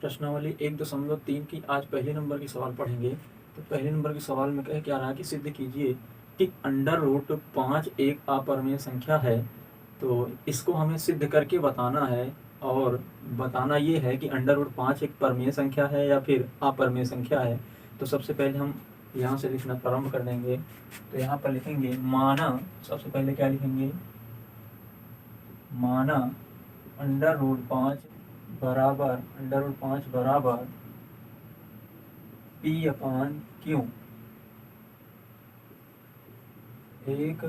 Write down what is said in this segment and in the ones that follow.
प्रश्नावली 1.3 की आज पहले नंबर की सवाल पढ़ेंगे। तो पहले नंबर के सवाल में क्या रहा कि सिद्ध कीजिए कि अंडर रूट 5 एक अपरिमेय संख्या है। तो इसको हमें सिद्ध करके बताना है, और बताना ये है कि अंडर रूट 5 एक परिमेय संख्या है या फिर अपरिमेय संख्या है। तो सबसे पहले हम यहाँ से लिखना प्रारंभ कर देंगे। तो यहाँ पर लिखेंगे माना, सबसे पहले क्या लिखेंगे, माना अंडर रूट 5 बराबर पी अपान क्यू एक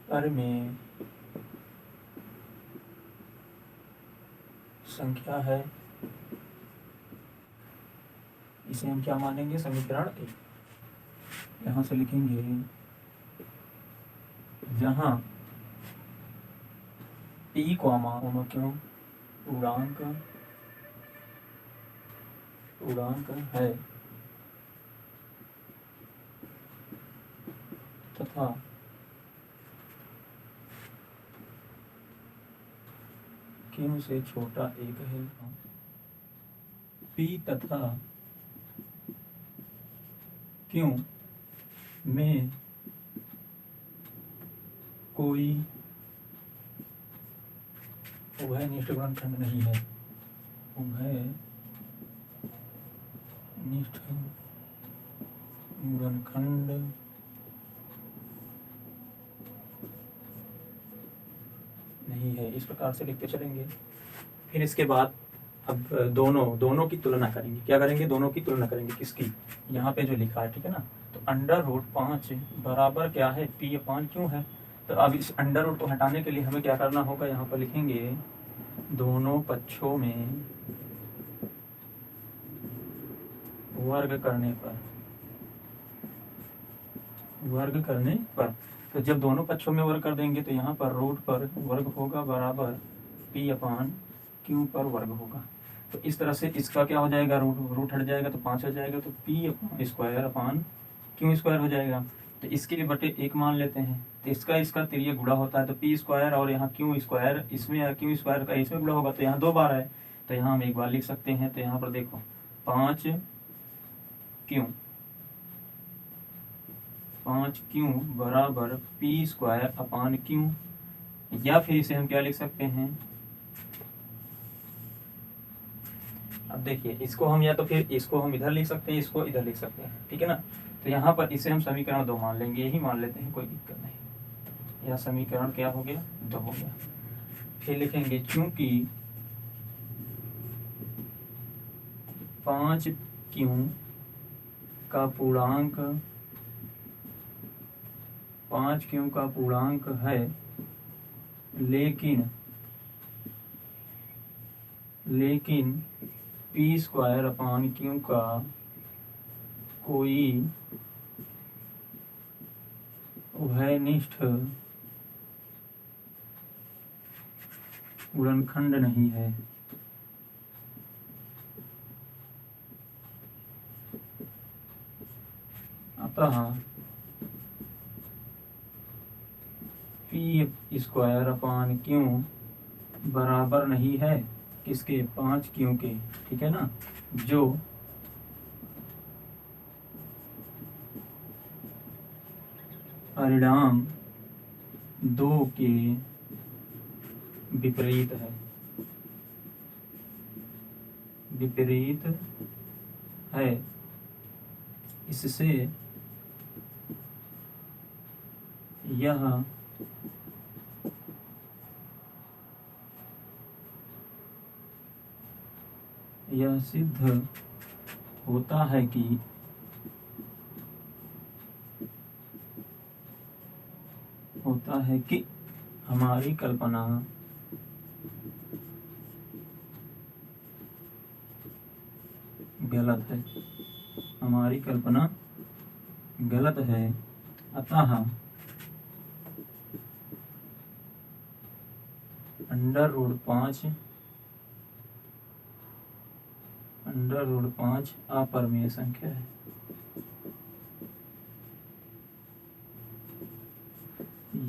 परिमेय संख्या है। इसे हम क्या मानेंगे, समीकरण 1। यहाँ से लिखेंगे जहाँ पी क्यों पूर्णांक है तथा क्यू से छोटा एक है। पी तथा क्यू में कोई उभयनिष्ठ गुणनखंड नहीं है। उभयनिष्ठ गुणनखंड नहीं है। इस प्रकार से लिखते चलेंगे। फिर इसके बाद अब दोनों की तुलना करेंगे। क्या करेंगे, दोनों की तुलना करेंगे। किसकी, यहाँ पे जो लिखा है, ठीक है ना। तो अंडर रूट 5 बराबर क्या है, पी अपान क्यों है। तो अब इस अंडर रूट को हटाने के लिए हमें क्या करना होगा, यहाँ पर लिखेंगे दोनों पक्षों में वर्ग करने पर। तो जब दोनों पक्षों में वर्ग कर देंगे तो यहाँ पर रूट पर वर्ग होगा बराबर पी अपान क्यू पर वर्ग होगा। तो इस तरह से इसका क्या हो जाएगा, रूट हट जाएगा तो 5 हो जाएगा। तो पी अपान स्क्वायर अपान क्यू स्क्वायर हो जाएगा। तो इसके बटे 1 मान लेते हैं। तो इसका तिर्यक गुणा होता है। तो पी स्क्वायर और यहाँ क्यू स्क्वायर, इसमें क्यू स्क्वायर का इसमें गुणा होगा। तो यहाँ 2 बार है, तो यहाँ हम 1 बार लिख सकते हैं। तो यहाँ पर देखो 5 क्यू बराबर पी स्क्वायर अपान क्यू। या फिर इसे हम क्या लिख सकते हैं, अब देखिए इसको हम या तो फिर इसको हम इधर लिख सकते हैं, इसको इधर लिख सकते हैं, ठीक है ना। तो यहाँ पर इसे हम समीकरण 2 मान लेंगे, यही मान लेते हैं, कोई दिक्कत नहीं। यह समीकरण क्या हो गया, 2 हो गया। फिर लिखेंगे चूंकि 5 क्यू का पूर्णांक है, लेकिन पी स्क्वायर अपान क्यू का कोई उभयनिष्ठ गुणनखंड नहीं है। अतः पी स्क्वायर अपान क्यू बराबर नहीं है किसके, 5 क्यू के, ठीक है ना, जो परिणाम 2 के विपरीत है। इससे यह सिद्ध होता है कि हमारी कल्पना गलत है। अतः अंडर रूट 5 अपरिमेय संख्या है।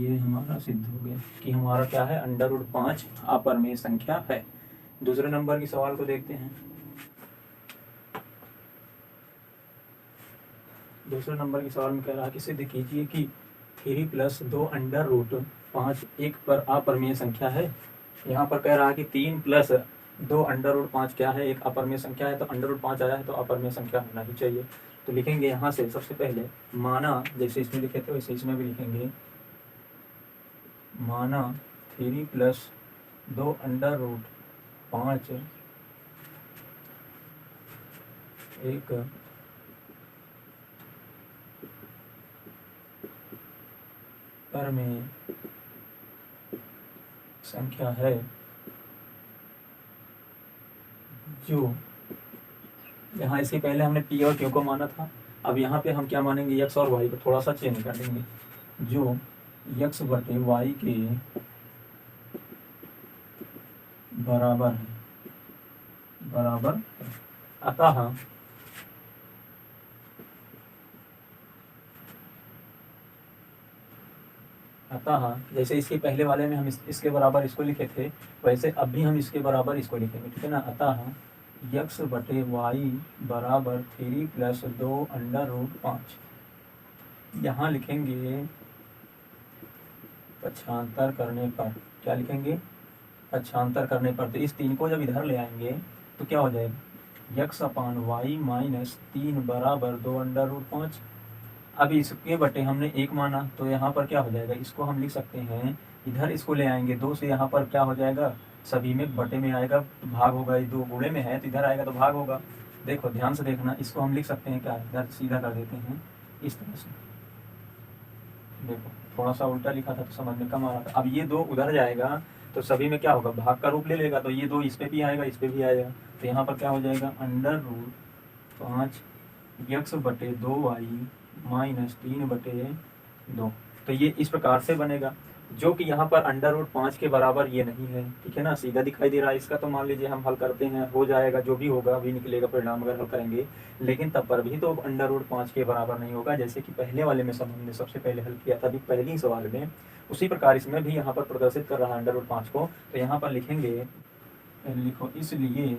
ये हमारा सिद्ध हो गया कि हमारा क्या है, √5 अपरिमेय संख्या है। दूसरे नंबर की सवाल को देखते हैं। दूसरे नंबर के सवाल में कह रहा है कि सिद्ध कीजिए कि 3 + 2 √5 एक पर अपरिमेय संख्या है। यहाँ पर कह रहा है कि 3 + 2 √5 क्या है, एक अपरिमेय संख्या है, तो √5 आया है तो अपरिमेय संख्या होना ही चाहिए। तो लिखेंगे यहाँ से सबसे पहले, माना जैसे इसमें लिखे थे वैसे इसमें भी लिखेंगे, माना 3 + 2 √5 एक अपरिमेय संख्या है जो, यहाँ इसके पहले हमने पी और क्यू को माना था, अब यहाँ पे हम क्या मानेंगे, एक्स और वाई को थोड़ा सा चेंज कर देंगे, जो एक्स बटे वाई के बराबर है, अतः जैसे इसके पहले वाले में हम इसके बराबर इसको लिखे थे, वैसे अब भी हम इसके बराबर इसको लिखेंगे, ठीक है ना। अतः एक्स बटे वाई बराबर 3 + 2 √5। यहाँ लिखेंगे पक्षांतर करने पर, क्या लिखेंगे, पक्षांतर करने पर, तो इस 3 को जब इधर ले आएंगे तो क्या हो जाएगा, x/y - 3 बराबर 2 √5। अब इसके बटे हमने 1 माना तो यहाँ पर क्या हो जाएगा, इसको हम लिख सकते हैं, इधर इसको ले आएंगे 2 से, यहाँ पर क्या हो जाएगा, सभी में बटे में आएगा तो भाग होगा, ये 2 गुणे में है तो इधर आएगा तो भाग होगा। देखो ध्यान से देखना, इसको हम लिख सकते हैं क्या, इधर सीधा कर देते हैं इस तरह से। देखो थोड़ा सा उल्टा लिखा था तो समझ में कम आ रहा था। अब ये 2 उधर जाएगा तो सभी में क्या होगा, भाग का रूप ले लेगा, तो ये 2 इस पे भी आएगा, इस पे भी आएगा, तो यहाँ पर क्या हो जाएगा, √5 x बटे 2y - 3 बटे 2। तो ये इस प्रकार से बनेगा, जो कि यहाँ पर √5 के बराबर ये नहीं है, ठीक है ना, सीधा दिखाई दे रहा है इसका। तो मान लीजिए हम हल करते हैं, हो जाएगा, जो भी होगा अभी निकलेगा परिणाम अगर हल करेंगे, लेकिन तब पर भी तो √5 के बराबर नहीं होगा, जैसे कि पहले वाले में सब हमने सबसे पहले हल किया था अभी पहले ही सवाल में, उसी प्रकार इसमें भी यहाँ पर प्रदर्शित कर रहा है √5 को। तो यहाँ पर लिखेंगे, लिखो इसलिए,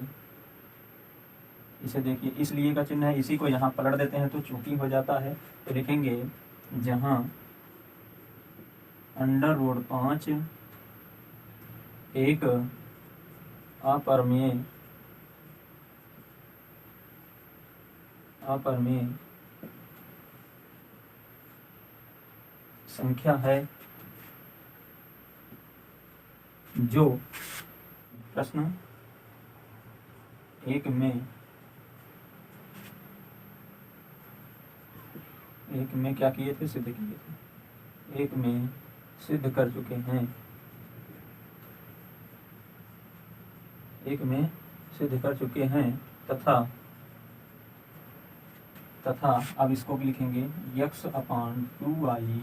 इसे देखिए इसलिए का चिन्ह है, इसी को यहाँ पलट देते हैं तो चूंकि हो जाता है, तो लिखेंगे जहाँ √5 एक अपरिमेय संख्या है, जो प्रश्न 1 में क्या किए थे, सिद्ध किए थे, 1 में सिद्ध कर चुके हैं, 1 में सिद्ध कर चुके हैं, तथा अब इसको भी लिखेंगे, x/2y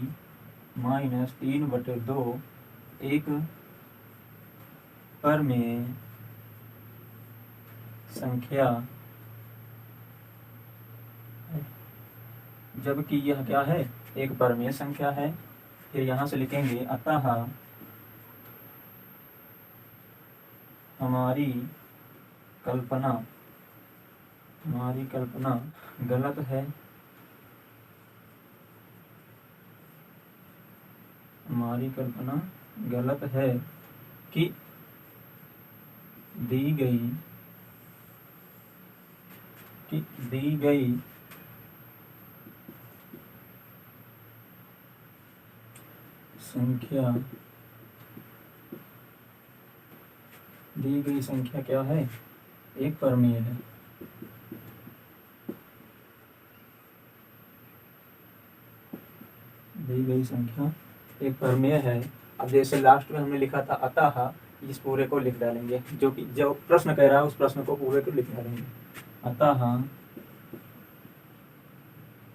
- 3 बटे 2 एक परिमेय संख्या है, जबकि यह क्या है, एक परिमेय संख्या है। फिर यहाँ से लिखेंगे, अतः हमारी कल्पना गलत है, हमारी कल्पना गलत है कि दी गई संख्या क्या है, एक परिमेय है। दी गई संख्या एक परिमेय है। अब जैसे लास्ट में हमने लिखा था अतः, इस पूरे को लिख डालेंगे, जो प्रश्न कह रहा है उस प्रश्न को पूरे को लिख डालेंगे। अतः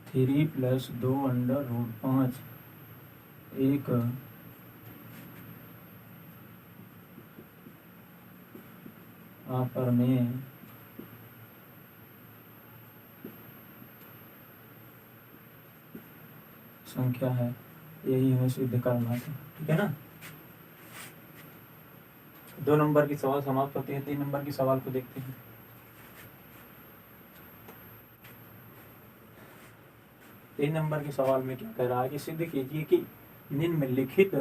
3 + 2 √5 एक अपरिमेय संख्या है। यही हमें सिद्ध करना था, ठीक है ना। 2 नंबर की सवाल समाप्त होती है। 3 नंबर की सवाल को देखते हैं। 3 नंबर के सवाल में क्या कह रहा है कि सिद्ध कीजिए कि निम्नलिखित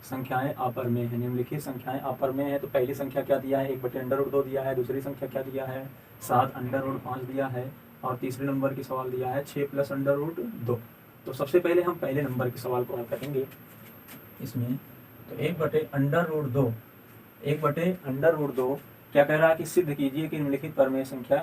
संख्याएं आपस में है। निम्नलिखित संख्याएं आपस में है, तो पहली संख्या क्या दिया है, 1/√2 दिया है। दूसरी संख्या क्या दिया है, 7/5 दिया है। और तीसरे नंबर की सवाल दिया है 6 + √2। तो सबसे पहले हम पहले नंबर के सवाल को हल करेंगे इसमें। तो 1/√2, 1/√2 क्या कह रहा है कि सिद्ध कीजिए कि निम्नलिखित परमेय संख्या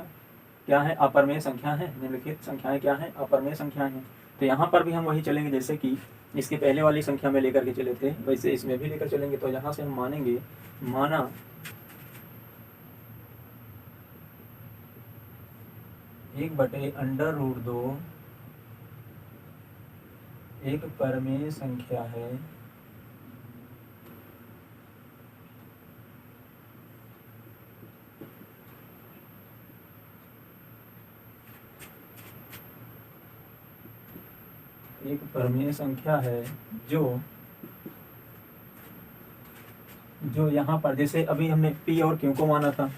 क्या है, अपरमेय संख्या है। निम्नलिखित संख्याएं क्या है, अपरमेय संख्याएं हैं। तो यहाँ पर भी हम वही चलेंगे जैसे कि इसके पहले वाली संख्या में लेकर के चले थे, वैसे इसमें भी लेकर चलेंगे। तो यहाँ से हम मानेंगे, माना 1/√2 एक परमेय संख्या है। एक परमेय संख्या है जो यहाँ पर जैसे अभी हमने P और Q को माना था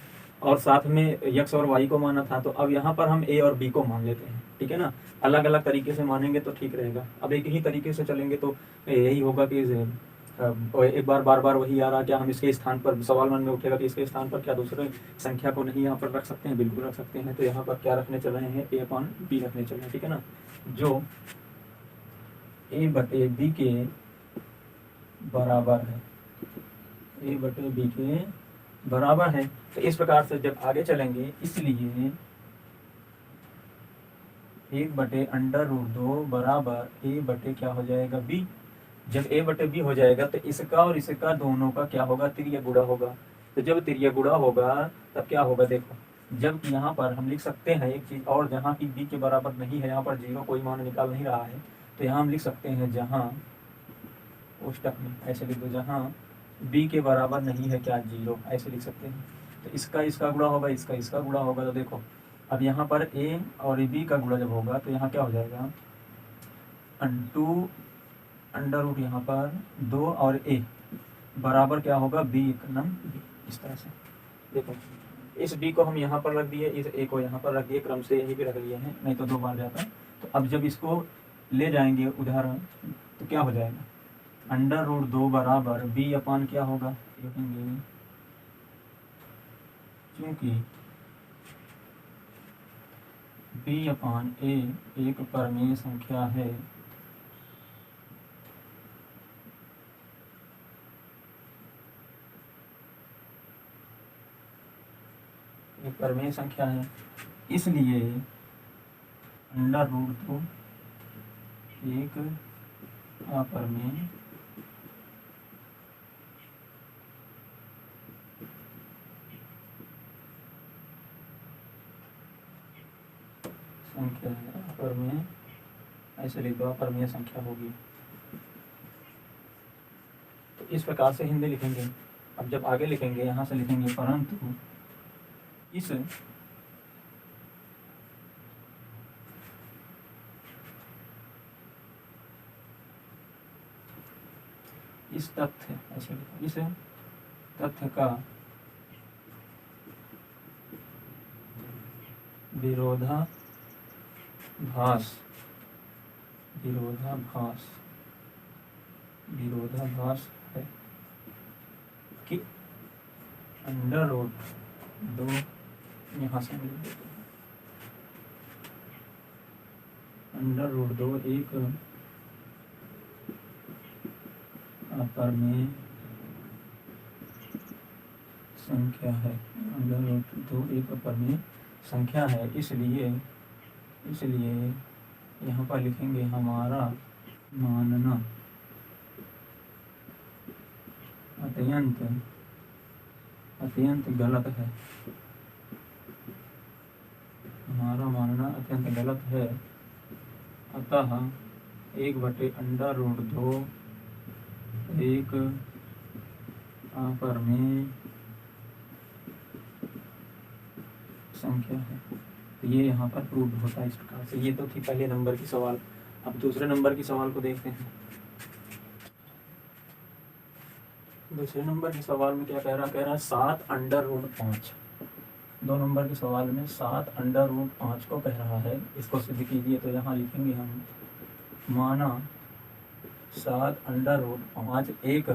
और साथ में X और Y को माना था, तो अब यहाँ पर हम A और B को मान लेते हैं, ठीक है ना। अलग अलग तरीके से मानेंगे तो ठीक रहेगा। अब एक ही तरीके से चलेंगे तो यही होगा कि एक बार बार वही आ रहा, क्या हम इसके स्थान पर, सवाल मन में उठेगा कि इसके स्थान पर क्या दूसरे संख्या को नहीं यहाँ पर रख सकते हैं, बिल्कुल रख सकते हैं। तो यहाँ पर क्या रखने चल रहे हैं, A/B रखने चल रहे हैं, ठीक है ना, जो A/B के बराबर है, A/B के बराबर है। तो इस प्रकार से जब आगे चलेंगे, इसलिए 1/√2 बराबर A/ क्या हो जाएगा, B। जब A/B हो जाएगा तो इसका और इसका दोनों का क्या होगा, तिर्य गुणा होगा। तो जब तिर्य गुणा होगा तब क्या होगा, देखो, जब यहाँ पर हम लिख सकते हैं एक चीज और, जहाँ की B के बराबर नहीं है, यहाँ पर 0 कोई मान निकाल नहीं रहा है, तो यहाँ हम लिख सकते हैं जहाँ पुस्तक में ऐसे लिख दो, जहाँ B के बराबर नहीं है क्या, 0, ऐसे लिख सकते हैं। तो इसका गुणा होगा, इसका गुणा होगा। तो देखो अब यहाँ पर A और B का गुणा जब होगा तो यहाँ क्या हो जाएगा, 2 अंडर यहाँ पर 2 और A बराबर क्या होगा, B नम B। इस तरह से देखो, इस B को हम यहाँ पर रख दिए, इस A को यहाँ पर रख दिए, क्रम से यहीं पे रख लिए हैं, नहीं तो 2 बार जाता। तो अब जब इसको ले जाएंगे उदाहरण, तो क्या हो जाएगा, √2 बराबर B/ क्या होगा, लिखेंगे क्योंकि B/A एक परमेय संख्या है, एक परमेय संख्या है, इसलिए √2 एक अपरमेय संख्या है, अपरमेय, ऐसे लिख दो, अपरमेय संख्या होगी। तो इस प्रकार से हिंदी लिखेंगे। अब जब आगे लिखेंगे, यहाँ से लिखेंगे, परंतु इस तथ्य, ऐसे लिखो, इस तथ्य का विरोधाभास है कि √2 यहाँ से मिल देते हैं, √2 एक अपरमेय संख्या है, √2 एक अपरमेय संख्या है, इसलिए यहाँ पर लिखेंगे हमारा मानना अत्यंत गलत है, हमारा मानना अत्यंत गलत है। अतः 1/√2 एक अपरमेय संख्या है। तो ये यहाँ पर प्रूव होता है इस प्रकार से। ये तो थी पहले नंबर की सवाल। अब दूसरे नंबर की सवाल को देखते हैं। दूसरे नंबर के सवाल में क्या कह रहा है 7√5। 2 नंबर के सवाल में 7√5 को कह रहा है, इसको सिद्ध कीजिए। तो यहाँ लिखेंगे हम माना 7√5 एक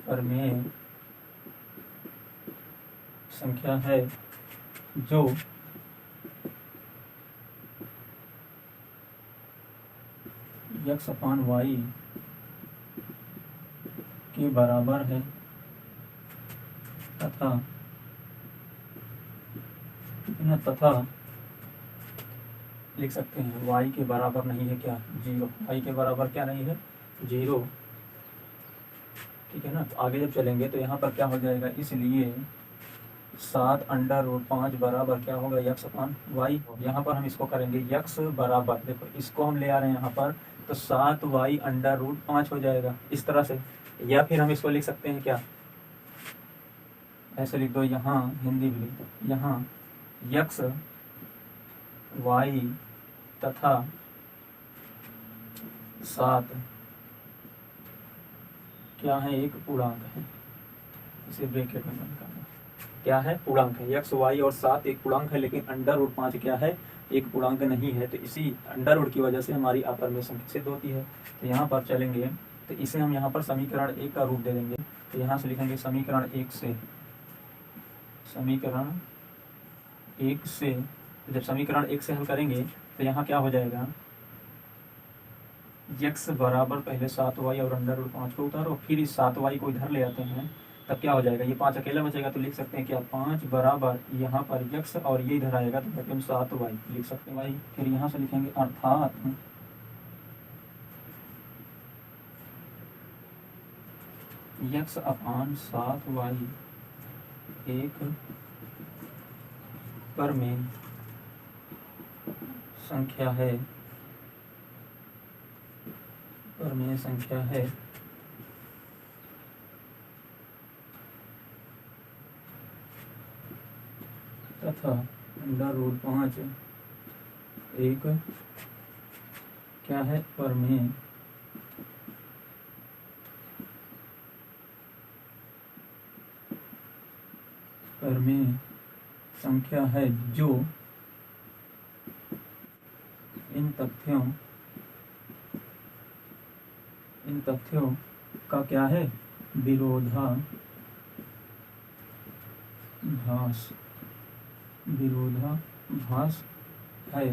परिमेय संख्या है जो x/y के बराबर है तथा लिख सकते हैं y के बराबर नहीं है क्या, 0। y के बराबर क्या नहीं है, 0। ठीक है ना। तो आगे जब चलेंगे तो यहाँ पर क्या हो जाएगा, इसलिए 7√5 बराबर क्या होगा, x/y। यहाँ पर हम इसको करेंगे x बराबर, देखो इसको हम ले आ रहे हैं यहाँ पर, तो 7y√5 हो जाएगा इस तरह से। या फिर हम इसको लिख सकते हैं क्या, ऐसे लिख दो, यहाँ हिंदी भी लिख दो, यहाँ x y तथा 7 क्या है, एक पूर्णांक है। इसे ब्रैकेट में बंद करना, क्या है, पूर्णांक है। x y और 7 एक पूर्णांक है, लेकिन √5 क्या है, एक पूर्णांक नहीं है। तो इसी अंडर की वजह से हमारी अपरिमेय संख्या सिद्ध होती है। तो यहाँ पर चलेंगे तो इसे हम यहाँ पर समीकरण 1 का रूप दे देंगे। तो यहाँ से लिखेंगे समीकरण 1 से, समीकरण 1 से, तो जब समीकरण 1 से हल करेंगे तो यहाँ क्या हो जाएगा, x बराबर पहले 7y और √5 को उतारो, फिर इस 7y को इधर ले आते हैं, तब क्या हो जाएगा, ये 5 अकेला बचेगा। तो लिख सकते हैं क्या, 5 बराबर यहाँ पर x और ये इधर आएगा तो हम 7y लिख सकते हैं भाई। फिर यहाँ से लिखेंगे अर्थात x/7y एक परिमेय संख्या है, परिमेय संख्या है तथा √5 एक क्या है, परिमेय संख्या है जो इन तथ्यों का क्या है, विरोधाभास है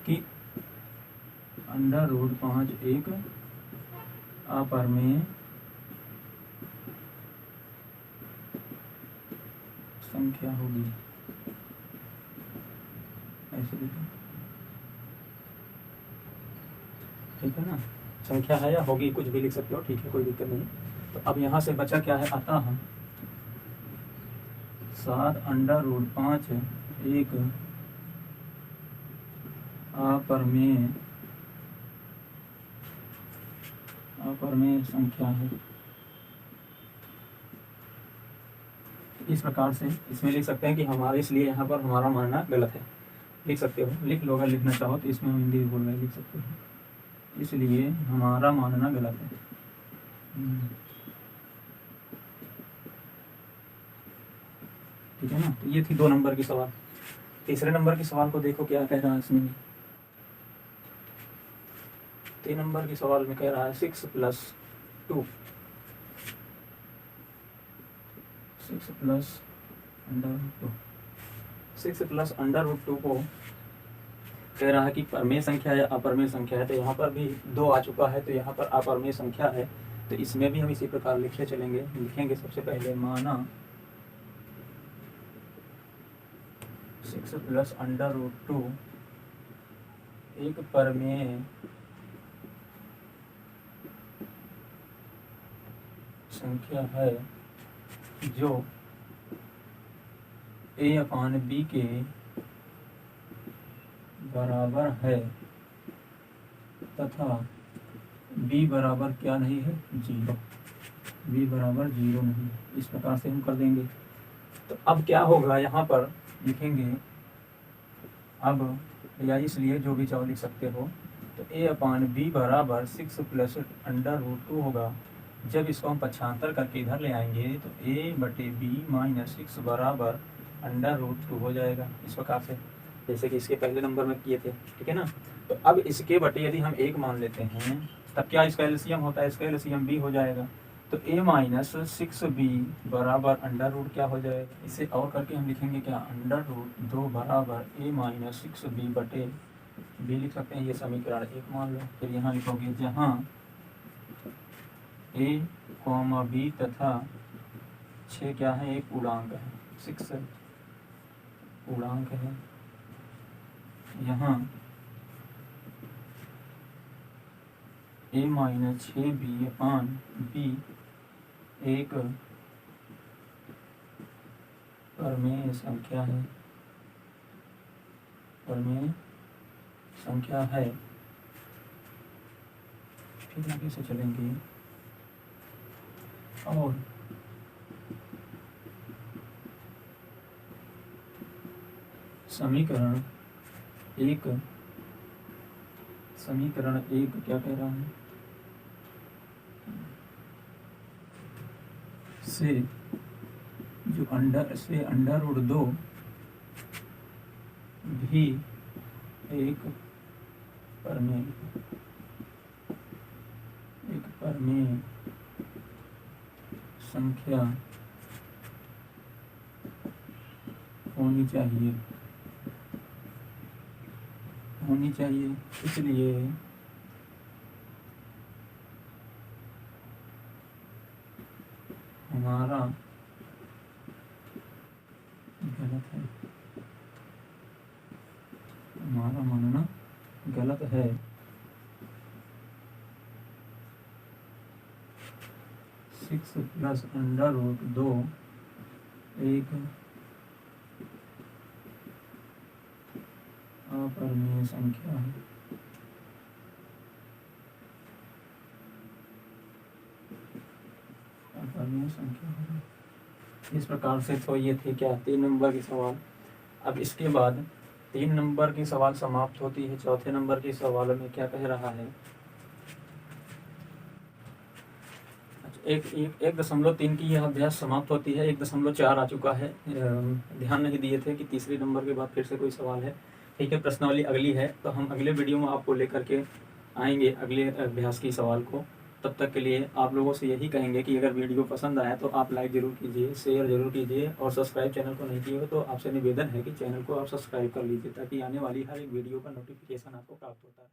कि √5 एक अपरिमेय संख्या होगी। ऐसे लिखें, ठीक है ना। संख्या है या होगी, कुछ भी लिख सकते हो, ठीक है, कोई दिक्कत नहीं। तो अब यहाँ से बचा क्या है, अतः 7√5 एक अपरिमेय संख्या है। इस प्रकार से इसमें लिख सकते हैं कि हमारे, इसलिए यहाँ पर हमारा मानना गलत है। लिख सकते हो, लिख लो, अगर लिखना चाहो तो इसमें हम हिंदी भी बोल रहे लिख सकते हो, इसलिए हमारा मानना गलत है। ठीक है ना। तो ये थी 2 नंबर की सवाल। तीसरे नंबर की सवाल को देखो क्या कह रहा है इसमें। 3 नंबर के सवाल में कह रहा है 6 + 2 √2 को कह रहा है कि परिमेय संख्या या अपरिमेय संख्या है। तो यहाँ पर भी 2 आ चुका है, तो यहाँ पर अपरिमेय संख्या है। तो इसमें भी हम इसी प्रकार लिखते चलेंगे। लिखेंगे सबसे पहले माना 6 + √2 एक परिमेय संख्या है जो a/b के बराबर है तथा b बराबर क्या नहीं है, 0। b बराबर 0 नहीं। इस प्रकार से हम कर देंगे। तो अब क्या होगा, यहाँ पर लिखेंगे अब, या इसलिए जो भी चाहो लिख सकते हो। तो a अपान बी बराबर 6 प्लस अंडर रूट 2 होगा। जब इसको हम पक्षांतर करके इधर ले आएंगे तो a बटे बी माइनस 6 बराबर अंडर रूट 2 हो जाएगा, इस प्रकार से जैसे कि इसके पहले नंबर में किए थे, ठीक है ना। तो अब इसके बटे यदि हम 1 मान लेते हैं तब क्या इसका एलसीएम होता है, इसका एलसीएम b हो जाएगा। तो a माइनस 6b बराबर अंडर रूट क्या हो जाएगा, इसे और करके हम लिखेंगे क्या, अंडर रूट 2 बराबर a माइनस 6b बटे b लिख सकते हैं, ये समीकरण 1 मान लो। फिर यहाँ लिखोगे जहाँ a, b तथा 6 क्या है, एक पूर्णांक है, 6 पूर्णांक है। यहाँ a minus 6b upon b एक परमेय संख्या है, परमेय संख्या है। फिर आगे से चलेंगे और समीकरण एक क्या कह रहा है, से जो अंडर रूट 2 भी एक परमेय संख्या होनी चाहिए। इसलिए हमारा गलत है, हमारा मानना गलत है। सिक्स प्लस अंडर रूट 2 एक अपरमेय संख्या है। अपरमेय संख्या है। इस प्रकार से तो ये थे क्या 3 नंबर के सवाल। अब इसके बाद 3 नंबर के सवाल समाप्त होती है। चौथे नंबर के सवाल में क्या कह रहा है, 1.3 की यह अभ्यास समाप्त होती है। 1.4 आ चुका है, ध्यान नहीं दिए थे कि तीसरे नंबर के बाद फिर से कोई सवाल है। ठीक है, प्रश्नावली अगली है, तो हम अगले वीडियो में आपको लेकर के आएंगे अगले अभ्यास की सवाल को। तब तक के लिए आप लोगों से यही कहेंगे कि अगर वीडियो पसंद आया तो आप लाइक जरूर कीजिए, शेयर जरूर कीजिए और सब्सक्राइब चैनल को नहीं किए हो तो आपसे निवेदन है कि चैनल को आप सब्सक्राइब कर लीजिए, ताकि आने वाली हर एक वीडियो का नोटिफिकेशन आपको प्राप्त होता है।